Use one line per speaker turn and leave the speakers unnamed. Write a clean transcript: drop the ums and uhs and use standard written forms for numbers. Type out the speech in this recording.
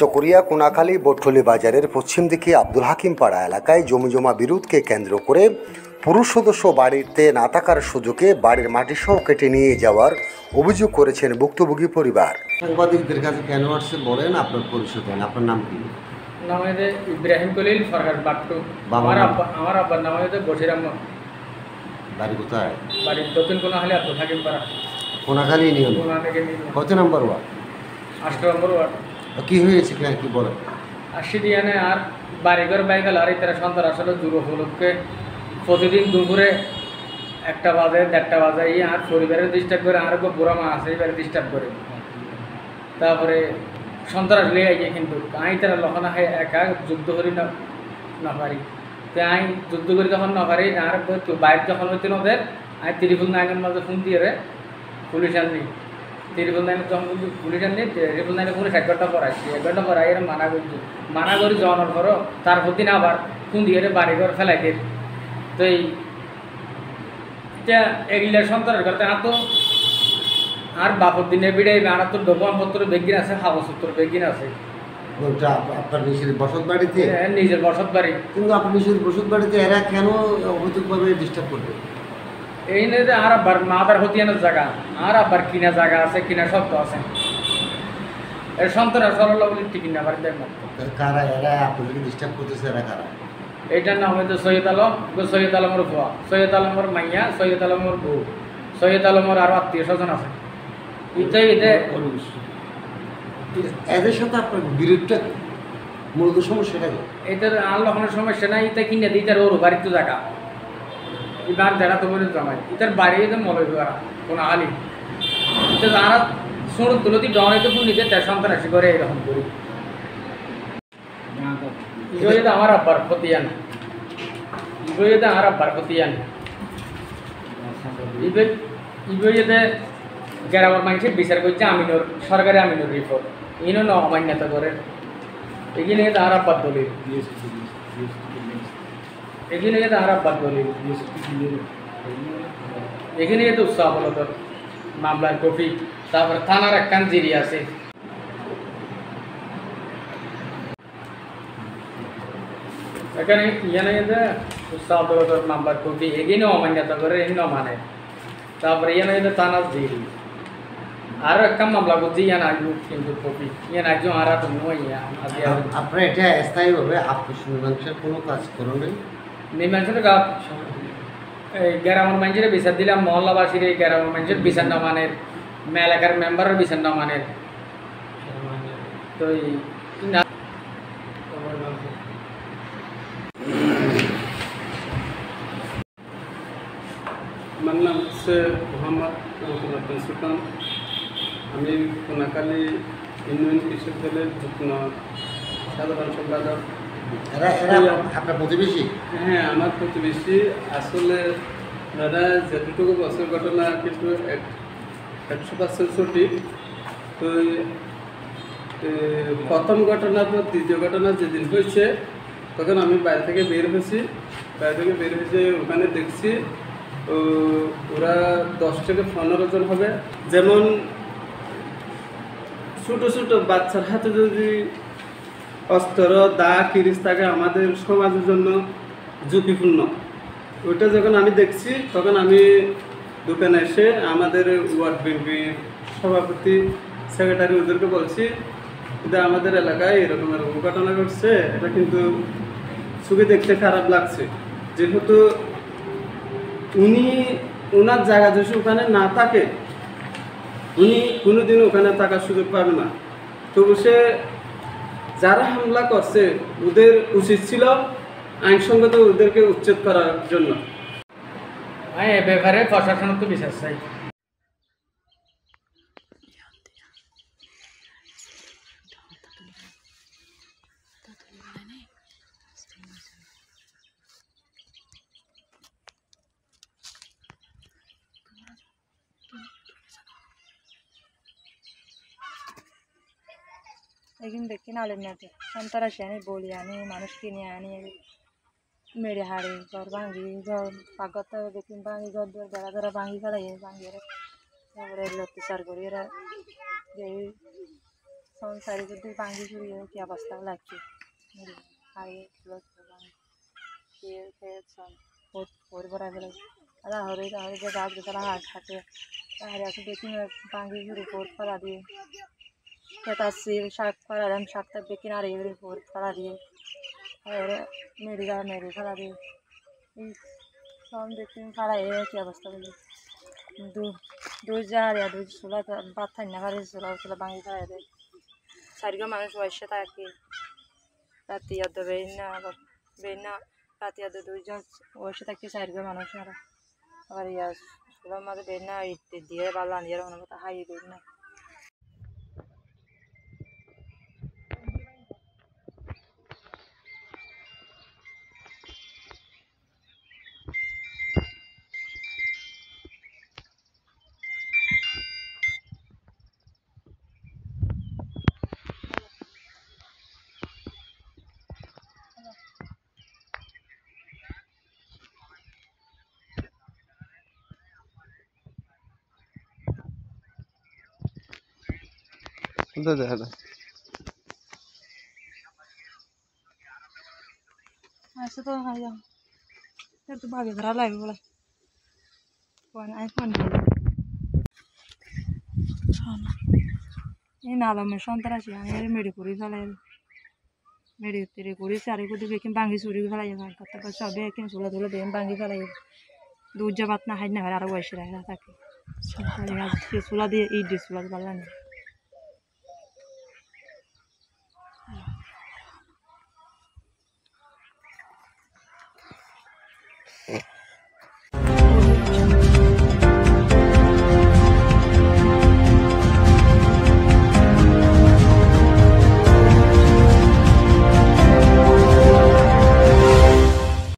চকরিয়া কোনাখালী বটতলী বাজারের পশ্চিম দিকে আব্দুল হাকিম পাড়া এলাকায় জমিজমা বিরোধকে কেন্দ্র করে পুরুষ সদস্য বাড়িতে না থাকার সুযোগে বাড়ির মাটি সহ কেটে নিয়ে যাওয়ার অভিযোগ করেছেন ভুক্তভোগী পরিবার।
সাংবাদিকদের কাছে কেন আসছে বলেন, আপনার পরিচয় দেন, আপনার নাম কি?
নাম হচ্ছে ইব্রাহিম খলিল ফরহাদ বাট্টু। আমার আব্বার নাম হচ্ছে বশির আহমদ।
বাড়ি কোথায়?
বাড়ি দক্ষিণ কোনাখালী আব্দুল হাকিম পাড়া,
কোনাখালী নিয়ম। কত নম্বর ওয়ার্ড? 8
নম্বর ওয়ার্ড।
কি হয়েছে কি বলেন?
আসি দিয়ে আর বাড়িঘর বাইকাল আর তারা সন্তান আসলে দূর উপলক্ষে প্রতিদিন দুপুরে 1টা বাজে 1:30 বাজে আর পরিবারের ডিস্টার্ব করে, আর বুড়া মা আছে এবারে ডিস্টার্ব করে। তারপরে সন্ত্রাস লিয়ে আইয়ে কিন্তু আমি তারা লক্ষণ আহে একা যুদ্ধ করি না পারি। তো আমি যুদ্ধ করি যখন না পারি আর বাইরে যখন হইতে ওদের আমি 999 মাঝে ফোন দিয়ে পুলিশ আননি। 999 যখন পুলিশ আননি 999 পুলিশ 1 ঘন্টা পর আসছি। 1 ঘন্টা পর আই মানা করি যাওয়ানোর পরও তার প্রতি না আবার ফোন দিয়ে বাড়িঘর ফেলাই দিয়ে। তো এইটা এগুলা সন্ত্রাস করতে তো আর বাপর দিনে বিড়াই আর তো ডকুমেন্টপত্র বেগিন আছে, কাগজপত্র বেগিন আছে।
ওটা আপনার নিজের বসত বাড়িতে?
হ্যাঁ, নিজের বসত বাড়ি।
কিন্তু আপনার নিজের বসত বাড়িতে এরা কেন অবৈধভাবে ডিস্টার্ব করবে?
এই নিয়ে যে আর আবার মাদার হতিয়ানের জায়গা আর আবার কিনা জায়গা আছে, কিনা শব্দ আছে। এর সন্তান সরল বলে ঠিক না বাড়িতে
কারা এরা আপনাদেরকে ডিস্টার্ব করতেছে? এরা কারা?
এইটার নাম হচ্ছে সৈয়দ আলম। সৈয়দ আলমের ভুয়া, সৈয়দ আলমের মাইয়া, সৈয়দ আলমের বউ, সৈয়দ আলমের আরো আত্মীয় স্বজন আছে।
এদের সাথে আপনার বিরোধটা মূলত সমস্যাটা কি?
এটার আর লক্ষণের সমস্যা নাই। এটা কিনে দিই তার ওর বাড়িতে জায়গা এবার যারা তো বলে জমাই ইতার বাড়ি মলে করা কোনো আলি যারা সুর তুলতি ডরাইতে ফুল নিজে তার সন্ত্রাসী করে এরকম করি। ইগোয়েতে আমার আব্বার খতিয়ান, ইগোয়েতে আমার আব্বার খতিয়ান। ইগোয়েতে গ্রামের মানুষের বিচার করছে আমিনুর, সরকারি আমিনুর রিপোর্ট ইনো অমান্যতা করে। এগিয়ে তাহার আব্বার দলিল, এগিয়ে তাহার আব্বার দলিল, এখানে তো উৎসাহ হলো তোর মামলার কপি। তারপর থানার একখান জিরি আছে। এখানে ইয়ানে উৎসাহ হলো তোর মামলার কপি এগিয়ে অমান্যতা করে এনে মানে। তারপরে ইয়ানে থানার জিরি আর একটা মামলা করছি ইয়ান আসবো কিন্তু কপি ইয়ান একজন আর তো নয়।
আপনার এটা স্থায়ীভাবে আপনি মীমাংসার কোনো কাজ করেন?
মীমাংসার কাজ এই গ্রামের মানুষের বিচার দিলাম, মহল্লাবাসীর এই গ্রামের মানুষের বিচার না মানের, এলাকার মেম্বারের বিচার না মানের। তো
আমার নাম হচ্ছে মোহাম্মদ রহমতুল্লাহ সুলতান। আমি কোনাখালী ইউনিয়ন কৃষক দলের যুগ্ম সাধারণ সম্পাদক।
আপনার প্রতিবেশী?
হ্যাঁ, আমার প্রতিবেশী। আসলে দাদা যেটুকু বছর ঘটনা কিন্তু 100% সঠিক। তো প্রথম ঘটনার পর দ্বিতীয় ঘটনা যেদিন হয়েছে তখন আমি বাইরে থেকে বের হয়েছি। ওখানে দেখছি ওরা 10 থেকে 15 জন হবে। যেমন ছোটো ছোটো বাচ্চার হাতে যদি অস্ত্র দা কিরিচ থাকে আমাদের সমাজের জন্য ঝুঁকিপূর্ণ। ওইটা যখন আমি দেখছি তখন আমি দোকানে এসে আমাদের ওয়ার্ড বিএনপির সভাপতি সেক্রেটারি ওদেরকে বলছি যে আমাদের এলাকায় এরকমের ঘটনা ঘটছে, এটা কিন্তু চোখে দেখতে খারাপ লাগছে। যেহেতু ওনার জায়গা যদি ওখানে না থাকে উনি কোনোদিন ওখানে থাকার সুযোগ পাবে না। তবু সে যারা হামলা করছে ওদের উচিত ছিল আইনসঙ্গত ওদেরকে উচ্ছেদ করার জন্য।
এ ব্যাপারে প্রশাসনের তো বিশ্বাস চাই।
একদিন দেখি নালের নাটে সন্তারাসি আনি বলি আনি মানুষ কিনে আনি মেরে হাড়ি ঘর ভাঙি, ঘর পাগতে দেখি ভাঙি, ঘর দুয়ার বেড়া ধরা ভাঙি ফেলাই ভাঙিয়ে তারপরে অত্যাচার করি। এরা যে সন সারি যদি ভাঙ্গি চুরি কি অবস্থা লাগছে হাড়ি পরিবার গেলে আলা হরে হরে যে গাছ তারা হাট হাতে হাড়ি আছে দেখি ভাঙ্গি চুরি পর ফেলা দিয়ে খেতাচ্ছি শাক ফেলা দিলাম শাকটা বেঁকে নাড়ি পর ফেলা দিয়ে মেরে ফেলা দিয়ে এই সব দেখি ফেলা কি অবস্থা বলি দুই জাহারিয়া দুই চুলা ভাত থাই না পারে চুলা ভাঙি ফেলা দেয় চারিগো মানুষ বয়সে থাকে রাতি অর্ধ বেইনা রাতি অর্ধ দুইজন বয়সে থাকতে চারিগো মানুষ মারা আবার চুলার মাঝে বেইনা ইট দিয়ে বাল্লা দিয়ে মনে কথা হাই বেইনা
দেখা যায়
ऐसे तो हाँ यार फिर तो भागे भरा लाइव बोला फोन आईफोन ये नाला में संतरा से आने मेरे पूरी फैला मेरे तेरे पूरी सारे को देखे बांगी चूरी फैला ये भाग करता बस सब एक सोला थोड़ा दें बांगी फैला ये दूध जब अपना हाइड ना हरा वैसे रहा था कि सोला दिए ईद सोला वाला नहीं